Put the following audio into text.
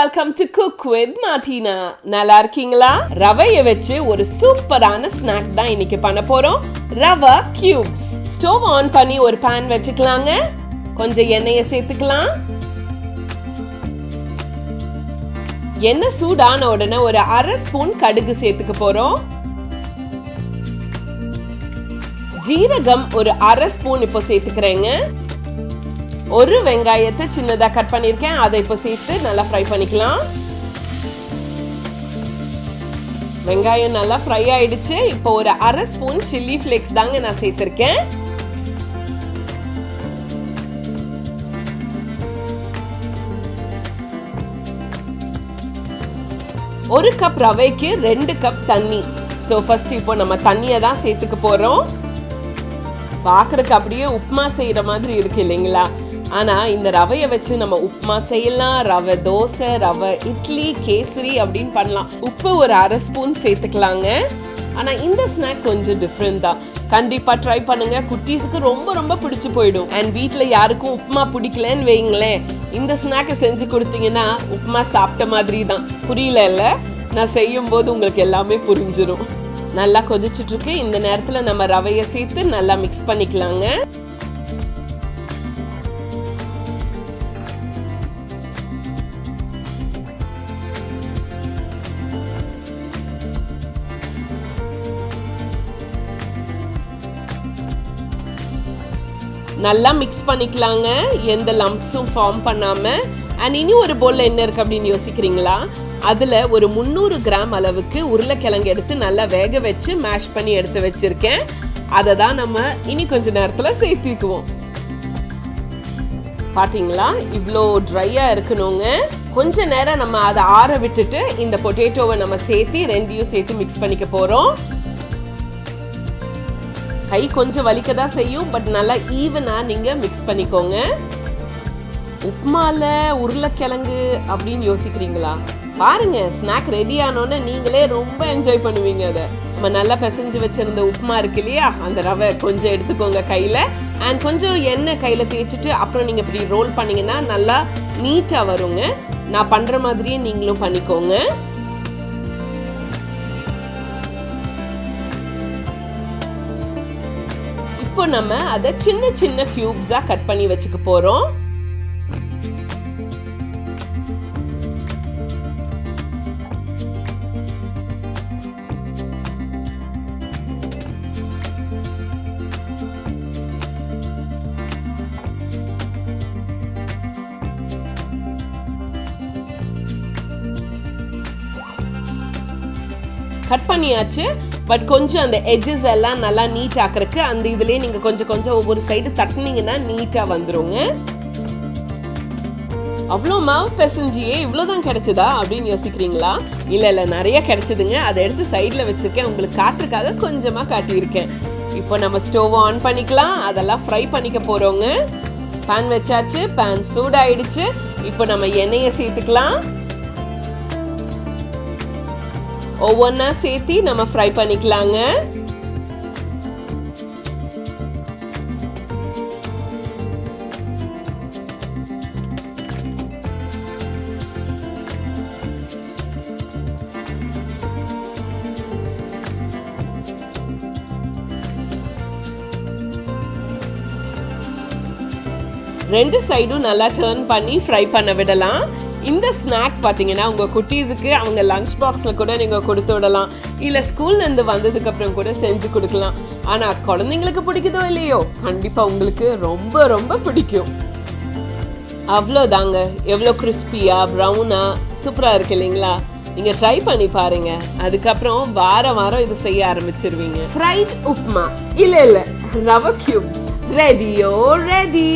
welcome to Cook with Martina. நல்லா இருக்கீங்களா? ரவையை வச்சு ஒரு சூப்பரான ஸ்நாக் தான் இன்னைக்கு பண்ண போறோம். ரவா கியூப்ஸ். ஸ்டவ் ஆன் பண்ணி ஒரு pan வச்சுக்கலாங்க. கொஞ்சம் எண்ணெயை சேர்த்துக்கலாம். எண்ணெய் சூடான உடனே ஒரு அரை ஸ்பூன் கடுகு சேர்த்துக்க போறோம். ஜீரகம் ஒரு அரை ஸ்பூன் இப்போ சேர்த்துக்கிறேங்க. ஒரு வெங்காயத்தை சின்னதா கட் பண்ணிருக்கேன். அதை இப்போ சேர்த்து நல்லா ஃப்ரை பண்ணிக்கலாம். வெங்காயம் நல்லா ஃப்ரை ஆயிடுச்சு. இப்போ ஒரு அரை ஸ்பூன் சில்லி ஃபிளேக்ஸ் தாங்க நான் சேர்த்திருக்கேன். ஒரு கப் ரவைக்கு 2 கப் தண்ணி. ஸோ ஃபர்ஸ்ட் இப்போ நம்ம தண்ணியை தான் சேர்த்துக்க போறோம். பார்க்கறதுக்கு அப்படியே உப்புமா செய்யற மாதிரி இருக்கு இல்லைங்களா? ஆனா இந்த ரவையை வச்சு நம்ம உப்புமா செய்யலாம், ரவை தோசை, ரவை இட்லி, கேசரி அப்படின்னு பண்ணலாம். உப்பு ஒரு அரை ஸ்பூன் சேர்த்துக்கலாங்க. ஆனா இந்த ஸ்நாக் கொஞ்சம் டிஃப்ரெண்ட் தான். கண்டிப்பா ட்ரை பண்ணுங்க. குட்டீஸுக்கு ரொம்ப ரொம்ப பிடிச்சு போயிடும். அண்ட் வீட்டில் யாருக்கும் உப்புமா பிடிக்கலன்னு வைங்களேன், இந்த ஸ்நாக்கை செஞ்சு கொடுத்தீங்கன்னா உப்புமா சாப்பிட்ட மாதிரி தான். புரியல இல்ல? நான் செய்யும் போது உங்களுக்கு எல்லாமே புரிஞ்சிடும். நல்லா கொதிச்சுட்டு இருக்கு. இந்த நேரத்தில் நம்ம ரவையை சேர்த்து நல்லா மிக்ஸ் பண்ணிக்கலாங்க. நல்லா மிக்ஸ் பண்ணிக்கலாங்க, எந்த லம்ப்ஸும் ஃபார்ம் பண்ணாம. அண்ட் இனி ஒரு பவுல்ல என்ன இருக்கு அப்படின்னு யோசிக்கிறீங்களா? அதுல ஒரு 300 கிராம் அளவுக்கு உருளைக்கிழங்கு எடுத்து நல்லா வேக வச்சு மேஷ் பண்ணி எடுத்து வச்சிருக்கேன். அதை தான் நம்ம இனி கொஞ்ச நேரத்துல சேர்த்துக்குவோம். பாத்தீங்களா, இவ்வளோ ட்ரையா இருக்கணுங்க. கொஞ்ச நேரம் நம்ம அதை ஆற விட்டுட்டு இந்த பொட்டேட்டோவை நம்ம சேர்த்து ரெண்டையும் சேர்த்து மிக்ஸ் பண்ணிக்க போறோம். கை கொஞ்சம் வலிக்க தான் செய்யும், பட் நல்லா ஈவனா நீங்க மிக்ஸ் பண்ணிக்கோங்க. உப்புமால உருளைக்கிழங்கு அப்படின்னு யோசிக்கிறீங்களா? பாருங்க, ஸ்நாக் ரெடி ஆனோன்னு நீங்களே ரொம்ப என்ஜாய் பண்ணுவீங்க. அதை நம்ம நல்லா பிசைஞ்சு வச்சிருந்த உப்புமா இருக்கு இல்லையா, அந்த ரவை கொஞ்சம் எடுத்துக்கோங்க கையில. அண்ட் கொஞ்சம் எண்ணெய் கையில தேய்ச்சிட்டு அப்புறம் நீங்க இப்படி ரோல் பண்ணீங்கன்னா நல்லா நீட்டா வருங்க. நான் பண்ற மாதிரியே நீங்களும் பண்ணிக்கோங்க. இப்போ நம்ம அதை சின்ன சின்ன கியூப்ஸா கட் பண்ணி வச்சுக்க போறோம். கட் பண்ணியாச்சு. பட் கொஞ்சம் அந்த எட்ஜஸ் எல்லாம் நல்லா நீட் ஆக்குறதுக்கு அந்த இதுலயே நீங்க கொஞ்சம் கொஞ்சம் ஒவ்வொரு சைடு தட்டினீங்கன்னா நீட்டா வந்துருங்க. அவ்வளோ மாவு பிசைஞ்சியே இவ்வளோதான் கிடைச்சதா அப்படின்னு யோசிக்கிறீங்களா? இல்ல நிறைய கிடைச்சதுங்க. அதை எடுத்து சைட்ல வச்சிருக்கேன், உங்களுக்கு காட்டுறதுக்காக கொஞ்சமா காட்டியிருக்கேன். இப்போ நம்ம ஸ்டவ் ஆன் பண்ணிக்கலாம். அதெல்லாம் ஃப்ரை பண்ணிக்க போறோங்க. பேன் வச்சாச்சு, பேன் சூடாயிடுச்சு. இப்போ நம்ம எண்ணெயை சேர்த்துக்கலாம். ஒவ்வொன்னா சேர்த்து நம்ம ஃப்ரை பண்ணிக்கலாங்க. ரெண்டு சைடும் நல்லா டர்ன் பண்ணி ஃப்ரை பண்ண விடலாம். இந்த ஸ்நாக் பார்த்தீங்கன்னா உங்கள் குட்டீஸுக்கு அவங்க லஞ்ச் பாக்ஸில் கூட நீங்கள் கொடுத்து விடலாம். இல்லை ஸ்கூல்லேருந்து வந்ததுக்கு அப்புறம் கூட செஞ்சு கொடுக்கலாம். ஆனால் குழந்தைங்களுக்கு பிடிக்குதோ இல்லையோ, கண்டிப்பாக உங்களுக்கு ரொம்ப ரொம்ப பிடிக்கும். அவ்வளோதாங்க, எவ்வளோ கிறிஸ்பியாக ப்ரௌனாக சூப்பராக இருக்கு இல்லைங்களா? நீங்கள் ட்ரை பண்ணி பாருங்க. அதுக்கப்புறம் வாரம் வாரம் இது செய்ய ஆரம்பிச்சிருவீங்க. ஃப்ரைட் உப்மா இல்லை ரவை கியூப்ஸ் ரெடியோ ரெடி.